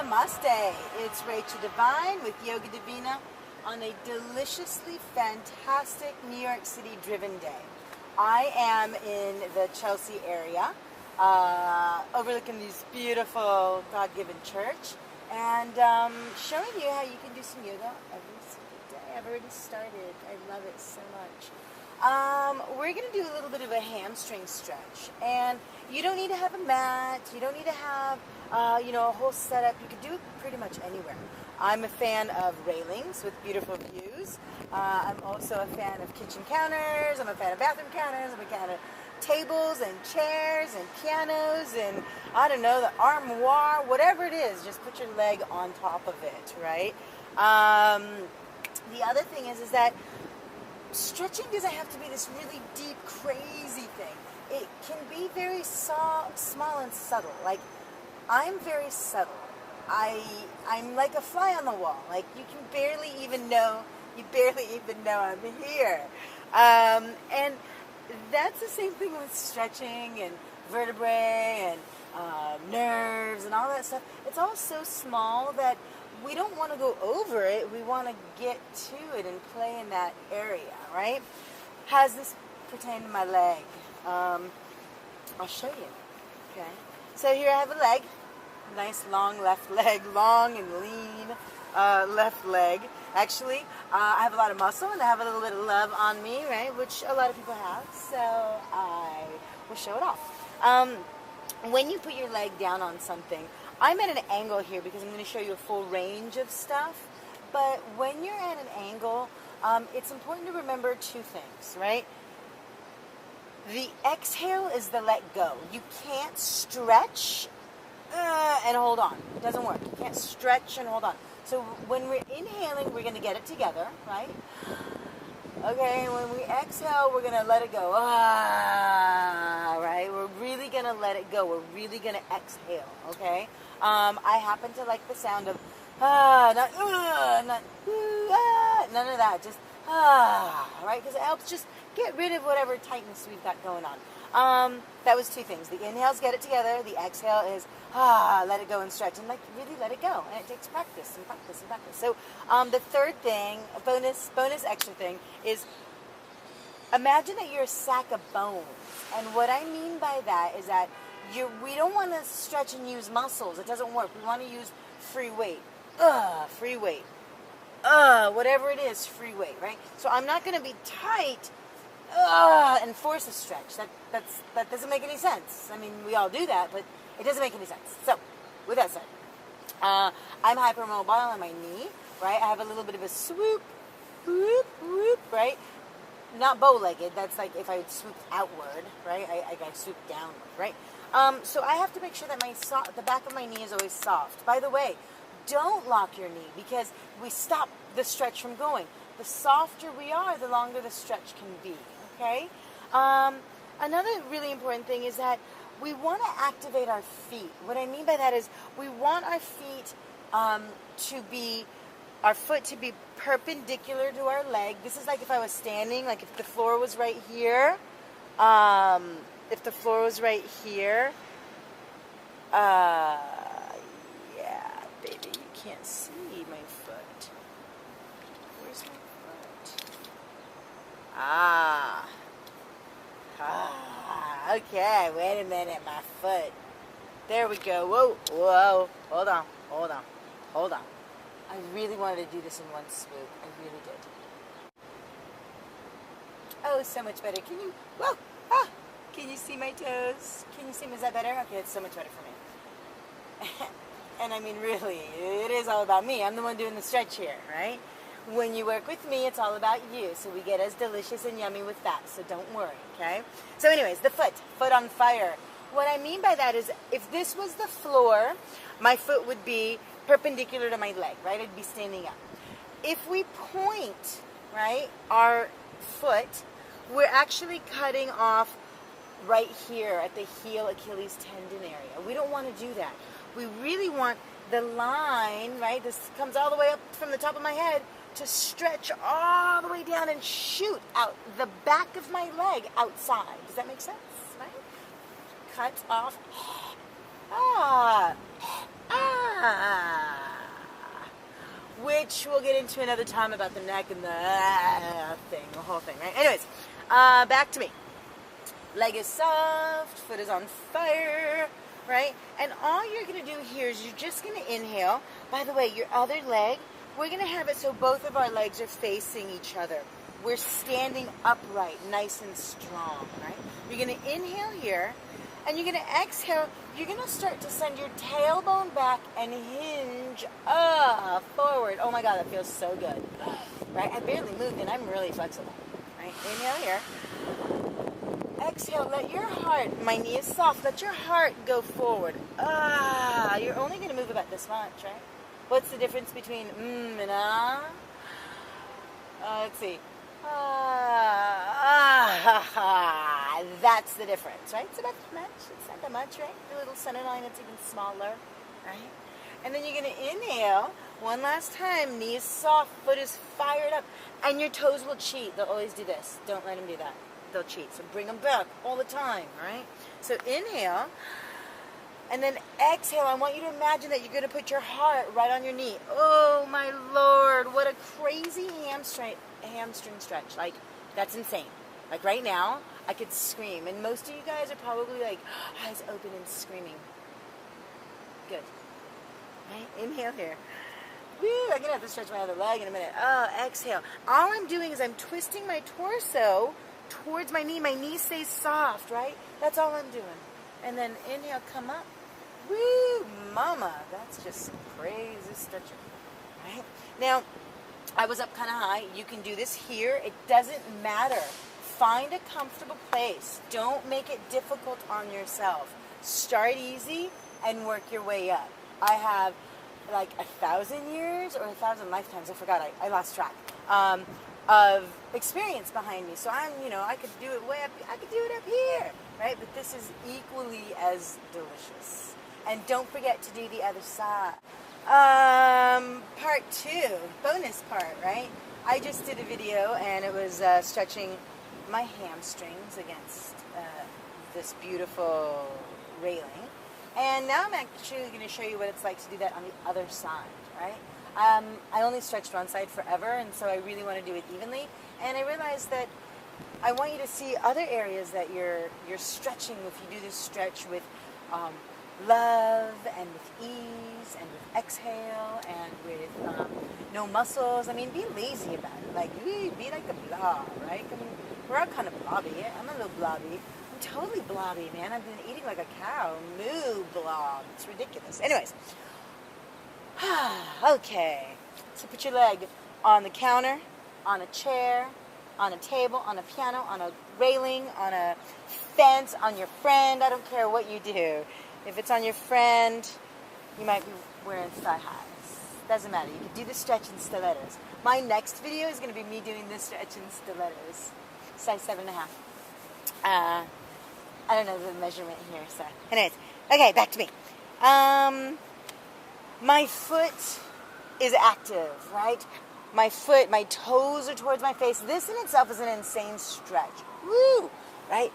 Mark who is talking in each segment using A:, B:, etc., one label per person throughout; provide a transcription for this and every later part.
A: Namaste. It's Rachel Devine with Yoga Divina on a deliciously fantastic New York City driven day. I am in the Chelsea area, overlooking this beautiful God-given church, and showing you how you can do some yoga every single day. I've already started. I love it so much. We're going to do a little bit of a hamstring stretch, and you don't need to have a mat, you don't need to have a whole setup. You can do it pretty much anywhere. I'm a fan of railings with beautiful views. I'm also a fan of kitchen counters, I'm a fan of bathroom counters, I'm a fan of tables and chairs and pianos and, I don't know, the armoire, whatever it is, just put your leg on top of it, right? The other thing is that stretching doesn't have to be this really deep, crazy thing. It can be very small and subtle. Like, I'm very subtle. I'm like a fly on the wall. Like, you barely even know I'm here. And that's the same thing with stretching and vertebrae and nerves and all that stuff. It's all so small that we don't want to go over it. We want to get to it and play in that area, right? How's this pertain to my leg? I'll show you. Okay. So here I have a leg. Nice long left leg. Long and lean left leg. Actually, I have a lot of muscle and I have a little bit of love on me, right? Which a lot of people have. So I will show it off. When you put your leg down on something, I'm at an angle here because I'm going to show you a full range of stuff. But when you're at an angle, it's important to remember two things, right? The exhale is the let go. You can't stretch and hold on. It doesn't work. You can't stretch and hold on. So when we're inhaling, we're going to get it together, right? Okay, when we exhale, we're going to let it go. Right? We're really going to let it go. We're really going to exhale, okay? I happen to like the sound of not none of that. Just right? Because it helps just get rid of whatever tightness we've got going on. That was two things. The inhales, get it together. The exhale is let it go and stretch, and like really let it go. And it takes practice and practice and practice. So the third thing, a bonus extra thing, is imagine that you're a sack of bones. And what I mean by that is that we don't want to stretch and use muscles. It doesn't work. We want to use free weight. Free weight. Whatever it is, free weight, right? So I'm not going to be tight and force a stretch. That doesn't make any sense. I mean, we all do that, but it doesn't make any sense. So, with that said, I'm hypermobile on my knee, right? I have a little bit of a swoop, whoop, whoop, right? Not bow-legged. That's like if I would swoop outward, right? I got to swoop downward, right? So I have to make sure that the back of my knee is always soft. By the way, don't lock your knee because we stop the stretch from going. The softer we are, the longer the stretch can be, okay? Another really important thing is that we want to activate our feet. What I mean by that is we want our feet our foot to be perpendicular to our leg. This is like if I was standing, like if the floor was right here, yeah, baby, you can't see my foot. Where's my foot? Okay, wait a minute, my foot. There we go. Whoa, hold on. I really wanted to do this in one swoop. I really did. Oh, so much better. Can you see my toes? Can you see them? Is that better? Okay, it's so much better for me. And I mean, really, it is all about me. I'm the one doing the stretch here, right? When you work with me, it's all about you. So we get as delicious and yummy with that. So don't worry, okay? So anyways, the foot on fire. What I mean by that is if this was the floor, my foot would be perpendicular to my leg, right? I'd be standing up. If we point, right, our foot, we're actually cutting off right here at the heel Achilles tendon area. We don't want to do that. We really want the line, right, this comes all the way up from the top of my head, to stretch all the way down and shoot out the back of my leg outside. Does that make sense? Right? Cut off. which we'll get into another time about the neck and the whole thing, right? Anyways, back to me. Leg is soft, foot is on fire, right? And all you're going to do here is you're just going to inhale. By the way, your other leg, we're going to have it so both of our legs are facing each other. We're standing upright, nice and strong, right? You're going to inhale here, and you're going to exhale. You're going to start to send your tailbone back and hinge forward. Oh my God, that feels so good, right? I barely moved, and I'm really flexible, right? Inhale here. Exhale, let your heart, my knee is soft, let your heart go forward. You're only going to move about this much, right? What's the difference between and let's see. That's the difference, right? It's not that much. It's not that much, right? The little center line, it's even smaller, right? And then you're going to inhale one last time. Knee is soft, foot is fired up, and your toes will cheat. They'll always do this. Don't let them do that. They'll cheat. So bring them back all the time, right? So inhale, and then exhale. I want you to imagine that you're going to put your heart right on your knee. Oh, my Lord. What a crazy hamstring stretch. Like, that's insane. Like, right now, I could scream. And most of you guys are probably like, eyes open and screaming. Good. Right? Inhale here. Woo, I'm going to have to stretch my other leg in a minute. Exhale. All I'm doing is I'm twisting my torso towards my knee. My knee stays soft, right? That's all I'm doing. And then inhale, come up. Woo, mama. That's just some crazy stretching, right? Now, I was up kind of high. You can do this here. It doesn't matter. Find a comfortable place. Don't make it difficult on yourself. Start easy and work your way up. I have like 1,000 years or 1,000 lifetimes. I forgot. I lost track. Of experience behind me. So I could do it way up, I could do it up here, right? But this is equally as delicious. And don't forget to do the other side. Part 2, bonus part, right? I just did a video and it was stretching my hamstrings against this beautiful railing. And now I'm actually going to show you what it's like to do that on the other side, right? I only stretched one side forever, and so I really want to do it evenly. And I realized that I want you to see other areas that you're stretching if you do this stretch with love and with ease and with exhale and with no muscles. I mean, be lazy about it. Like, be like a blob, right? I mean, we're all kind of blobby. I'm a little blobby. I'm totally blobby, man. I've been eating like a cow. Moo blob. It's ridiculous. Anyways. Okay, so put your leg on the counter, on a chair, on a table, on a piano, on a railing, on a fence, on your friend. I don't care what you do. If it's on your friend, you might be wearing thigh highs. Doesn't matter. You can do the stretch in stilettos. My next video is going to be me doing this stretch in stilettos. Size 7.5. I don't know the measurement here, so. Anyways, okay, back to me. My foot is active, right? My foot, my toes are towards my face. This in itself is an insane stretch. Woo! Right?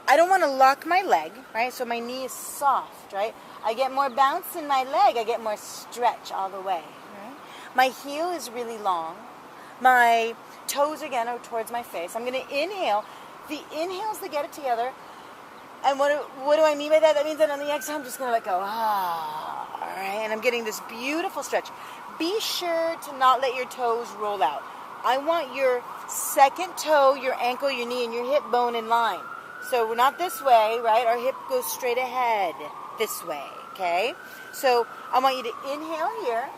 A: I don't want to lock my leg, right? So my knee is soft, right? I get more bounce in my leg. I get more stretch all the way, right? My heel is really long. My toes, again, are towards my face. I'm going to inhale. The inhales that get it together. And what do I mean by that? That means that on the exhale, I'm just going to let go. All right, and I'm getting this beautiful stretch. Be sure to not let your toes roll out. I want your second toe, your ankle, your knee, and your hip bone in line. So we're not this way, right? Our hip goes straight ahead this way, okay? So I want you to inhale here,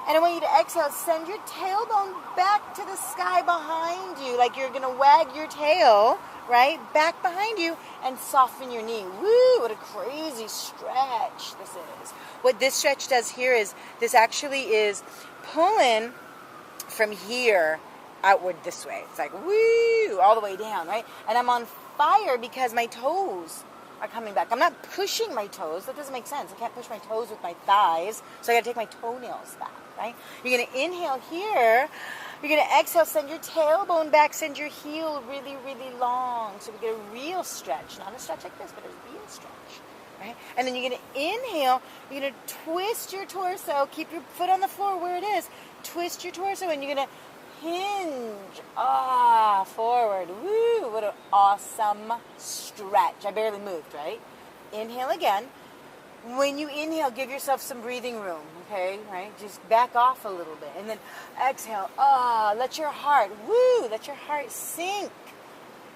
A: and I want you to exhale. Send your tailbone back to the sky behind you, like you're going to wag your tail, right? Back behind you, and soften your knee. Woo, what a crazy stretch this is. What this stretch does here is, this actually is pulling from here outward this way. It's like, woo, all the way down, right? And I'm on fire because my toes are coming back. I'm not pushing my toes. That doesn't make sense. I can't push my toes with my thighs, so I got to take my toenails back, right? You're going to inhale here. You're going to exhale, send your tailbone back, send your heel really, really long. So we get a real stretch. Not a stretch like this, but a real stretch. right? And then you're going to inhale. You're going to twist your torso. Keep your foot on the floor where it is. Twist your torso, and you're going to hinge. Forward. Woo! What an awesome stretch. I barely moved, right? Inhale again. When you inhale, give yourself some breathing room, okay? Right? Just back off a little bit. And then exhale. Let your heart, let your heart sink.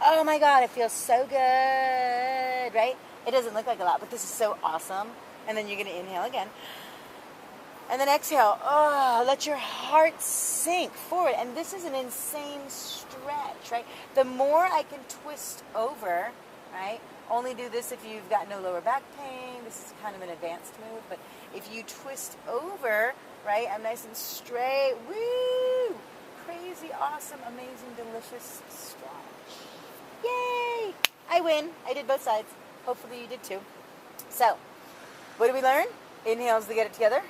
A: Oh my God, it feels so good, right? It doesn't look like a lot, but this is so awesome. And then you're going to inhale again. And then exhale. Let your heart sink forward. And this is an insane stretch, right? The more I can twist over, right? Only do this if you've got no lower back pain. This is kind of an advanced move. But if you twist over, right, I'm nice and straight. Woo! Crazy, awesome, amazing, delicious stretch. Yay! I win. I did both sides. Hopefully you did too. So, what did we learn? Inhales to get it together.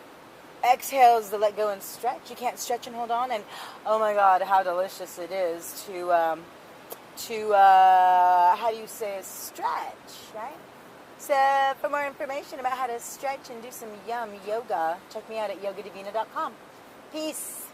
A: Exhales to let go and stretch. You can't stretch and hold on. And oh my God, how delicious it is to how do you say, stretch, right? So for more information about how to stretch and do some yum yoga, check me out at yogadivina.com. Peace.